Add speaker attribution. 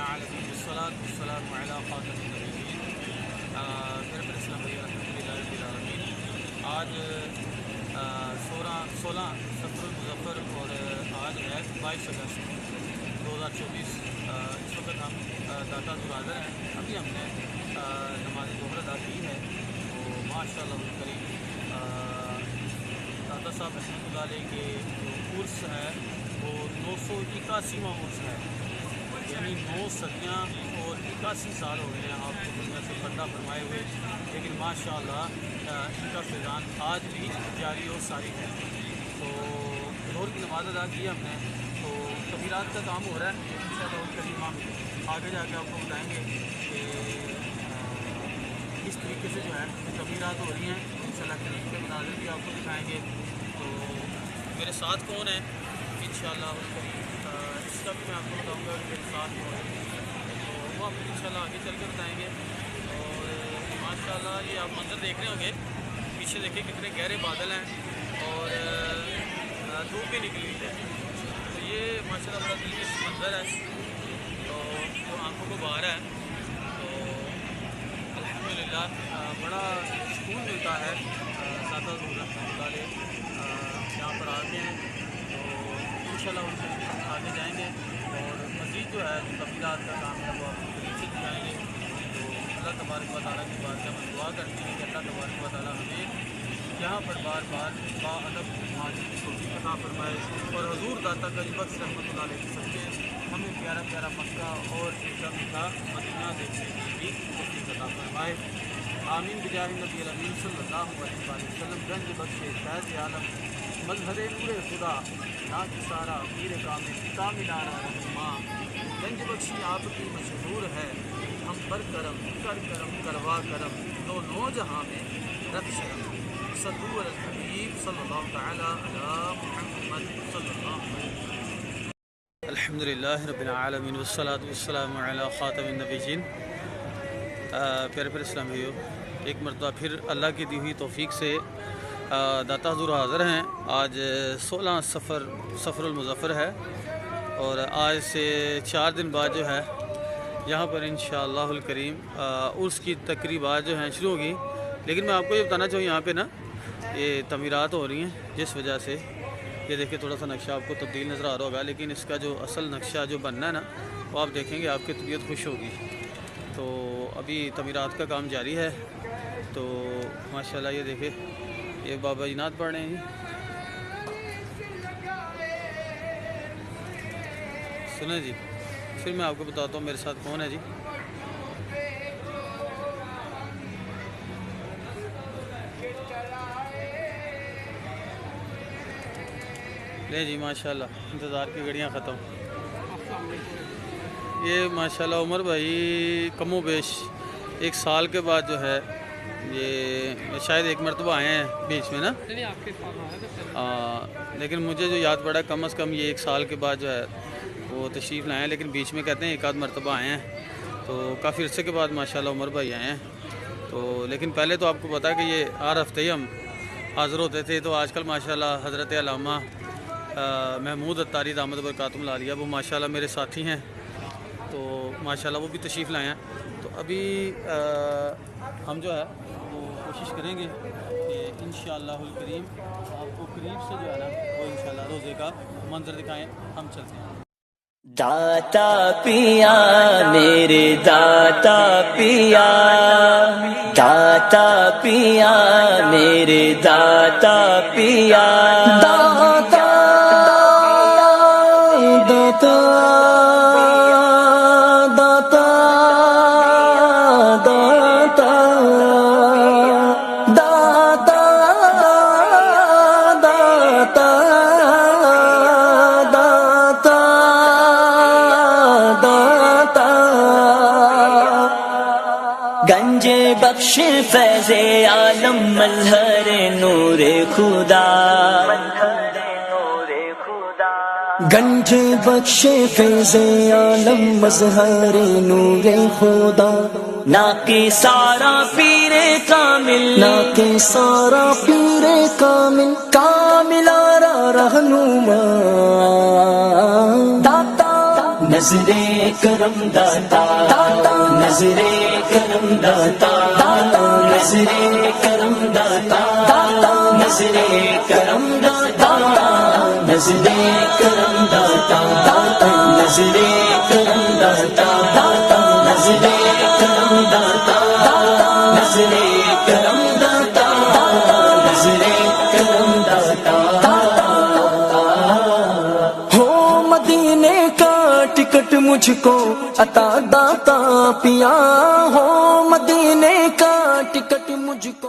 Speaker 1: العالمین والصلاۃ والسلام علی خاتم النبیین میرے اسلام بھائی الحمدللہ رب العالمین۔ آج 16 صفر المظفر اور آج ہے 22 اگست 2024۔ اس وقت ہم داتا حاضر ہیں۔ ابھی ہم نے نماز ظہر ادا کی ہے، تو ماشاء اللہ کریم داتا صاحب رحمۃ اللہ علیہ کے جو عرس ہے وہ 981واں عرس ہے، یعنی 9 صدیاں اور 81 سال ہو گئے ہیں آپ کو دنیا سے پردہ فرمائے ہوئے، لیکن ماشاءاللہ ان کا فیضان آج بھی جاری اور ساری ہے۔ تو ظہر کی نماز ادا کی ہم نے، تو تبیرات کا کام ہو رہا ہے۔ انشاءاللہ کریم ہم آگے جا کے آپ کو بتائیں گے کہ کس طریقے سے جو ہے تبیرات ہو رہی ہیں۔ انشاءاللہ کریم کے مناظر بھی آپ کو دکھائیں گے۔ تو میرے ساتھ کون ہے انشاءاللہ کریم اس کا بھی میں آپ کو بتاؤں گا کہ میرے ساتھ کون ہے، تو وہ آپ انشاءاللہ آگے چل کے بتائیں گے۔ اور ماشاءاللہ یہ آپ منظر دیکھ رہے ہوں گے، پیچھے دیکھیں کتنے گہرے بادل ہیں اور دھوپ بھی نکلی ہے، تو یہ ماشاءاللہ بڑا دلکش منظر ہے تو جو آنکھوں کو باہر ہے۔ تو الحمدللہ بڑا سکون ملتا ہے داتا حضور رحمۃ اللہ علیہ یہاں پر آتے ہیں۔ تو انشاءاللہ ان سے آگے جائیں گے اور مزید جو ہے تبدیلات کا کام ہے وہ آپ کو قریب سے دکھائیں گے۔ تو اللہ تبارک و تعالیٰ کی بات ہم دعا کرتے ہیں کہ اللہ تبارک و تعالیٰ ہمیں یہاں پر بار بار باادب حاضری کی توفیق عطا فرمائے اور حضور داتا غریب بخش رحمۃ اللہ علیہ کے صدقے ہمیں پیارا پیارا مکہ اور میٹھا میٹھا مدینہ دیکھنے کی بھی توفیق عطا فرمائے۔ آمین بجاہ نبی الامین صلی اللہ علیہ وسلم۔ گنج بخش فیض عالم مظہر نور خدا نا سارا پیر کاملانہ رہنما، گنج بخشی آپ کی مشہور ہے، ہم پر کرم کر کرم کروا کرم، دو نو جہاں میں رکھ شرم، صلو علی الحبیب صلی اللہ تعالی علی محمد صلی اللہ علیہ وسلم۔ الحمدللہ رب العالمین والصلاۃ والسلام علی خاتم النبیین۔ پیارے پیارے اسلام بھائیو، ایک مرتبہ پھر اللہ کی دی ہوئی توفیق سے داتا حضور حاضر ہیں۔ آج 16 صفر المظفر ہے اور آج سے 4 دن بعد جو ہے یہاں پر انشاءاللہ الکریم عرس کی تقریبات جو ہیں شروع ہوگی۔ لیکن میں آپ کو یہ بتانا چاہوں یہاں پہ نا یہ تعمیرات ہو رہی ہیں، جس وجہ سے یہ دیکھیں تھوڑا سا نقشہ آپ کو تبدیل نظر آ رہا ہوگا، لیکن اس کا جو اصل نقشہ جو بننا ہے نا وہ آپ دیکھیں گے آپ کی طبیعت خوش ہوگی۔ تو ابھی تعمیرات کا کام جاری ہے۔ تو ماشاءاللہ یہ دیکھیں یہ بابا جی نعت پڑھ رہے ہیں جی، سنیں جی، پھر میں آپ کو بتاتا ہوں میرے ساتھ کون ہے جی۔ لے جی ماشاءاللہ انتظار کی گھڑیاں ختم۔ یہ ماشاءاللہ عمر بھائی کم و بیش 1 سال کے بعد جو ہے یہ شاید ایک مرتبہ آئے ہیں بیچ میں نا، لیکن مجھے جو یاد پڑا کم از کم یہ 1 سال کے بعد جو ہے وہ تشریف لائے ہیں، لیکن بیچ میں کہتے ہیں 1 آدھ مرتبہ آئے ہیں، تو کافی عرصے کے بعد ماشاءاللہ عمر بھائی آئے ہیں۔ تو لیکن پہلے تو آپ کو پتا ہے کہ یہ ہر ہفتے ہی ہم حاضر ہوتے تھے، تو آج کل ماشاءاللہ حضرت علامہ محمود عطاری دامت برکاتہم العالیہ وہ ماشاءاللہ میرے ساتھی ہیں، تو ماشاءاللہ وہ بھی تشریف لائے ہیں۔ تو ابھی ہم جو ہے وہ کوشش کریں گے کہ انشاءاللہ الکریم آپ کو قریب سے جو ہے نا وہ انشاءاللہ روزے کا منظر دکھائیں۔ ہم چلتے ہیں۔
Speaker 2: داتا پیا میرے داتا پیا، داتا پیا میرے داتا پیا، داتا داتا داتا داتا داتا داتا داتا گنج بخش فیض عالم مظہر نور خدا، گنج بخش فیض عالم مظہر نور خدا، نا کے سارا پیر کامل، نا کے سارا پیر کامل، کامل آرا رہنما، داتا نظرے کرم داتا نظرے کرم داتا نظرے کرم داتا نظرے کرم داتا نظرے کرم داتا نظرے کرم داتا نظرے کرم داتا نظرے کرم داتا نظرے کرم داتا ہو مدینے کا ٹکٹ مجھ کو عطا داتا پیا ہو مدینے کا ٹکٹ مجھ کو